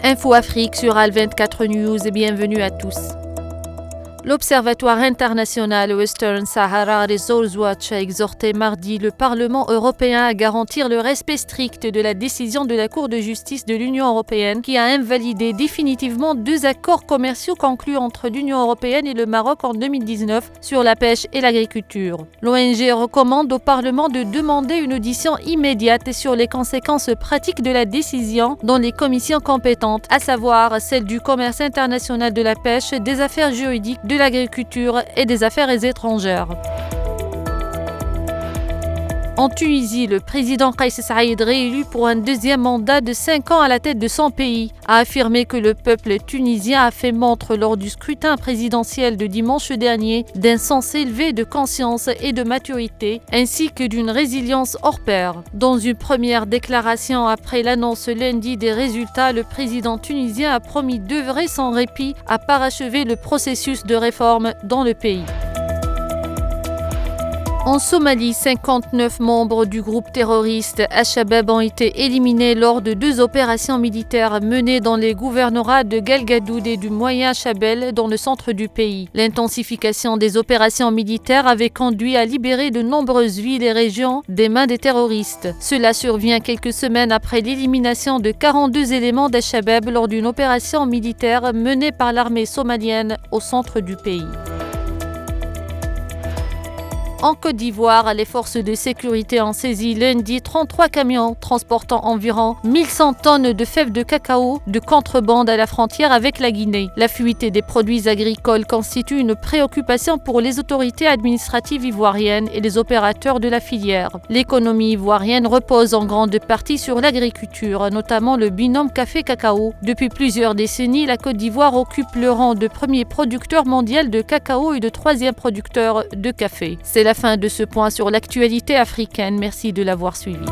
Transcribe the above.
Info Afrique sur Al24 News et bienvenue à tous. L'Observatoire international Western Sahara Resource Watch a exhorté mardi le Parlement européen à garantir le respect strict de la décision de la Cour de justice de l'Union européenne qui a invalidé définitivement 2 accords commerciaux conclus entre l'Union européenne et le Maroc en 2019 sur la pêche et l'agriculture. L'ONG recommande au Parlement de demander une audition immédiate sur les conséquences pratiques de la décision dans les commissions compétentes, à savoir celles du commerce international de la pêche, des affaires juridiques, de l'agriculture et des affaires étrangères. En Tunisie, le président Kais Saïed, réélu pour un 2e mandat de 5 ans à la tête de son pays, a affirmé que le peuple tunisien a fait montre lors du scrutin présidentiel de dimanche dernier d'un sens élevé de conscience et de maturité, ainsi que d'une résilience hors pair. Dans une première déclaration après l'annonce lundi des résultats, le président tunisien a promis d'œuvrer sans répit à parachever le processus de réforme dans le pays. En Somalie, 59 membres du groupe terroriste Al-Shabaab ont été éliminés lors de 2 opérations militaires menées dans les gouvernorats de Galgadoud et du Moyen Chabelle dans le centre du pays. L'intensification des opérations militaires avait conduit à libérer de nombreuses villes et régions des mains des terroristes. Cela survient quelques semaines après l'élimination de 42 éléments d'Al-Shabaab lors d'une opération militaire menée par l'armée somalienne au centre du pays. En Côte d'Ivoire, les forces de sécurité ont saisi lundi 33 camions transportant environ 1100 tonnes de fèves de cacao de contrebande à la frontière avec la Guinée. La fuite des produits agricoles constitue une préoccupation pour les autorités administratives ivoiriennes et les opérateurs de la filière. L'économie ivoirienne repose en grande partie sur l'agriculture, notamment le binôme café-cacao. Depuis plusieurs décennies, la Côte d'Ivoire occupe le rang de premier producteur mondial de cacao et de 3e producteur de café. C'est la fin de ce point sur l'actualité africaine. Merci de l'avoir suivi.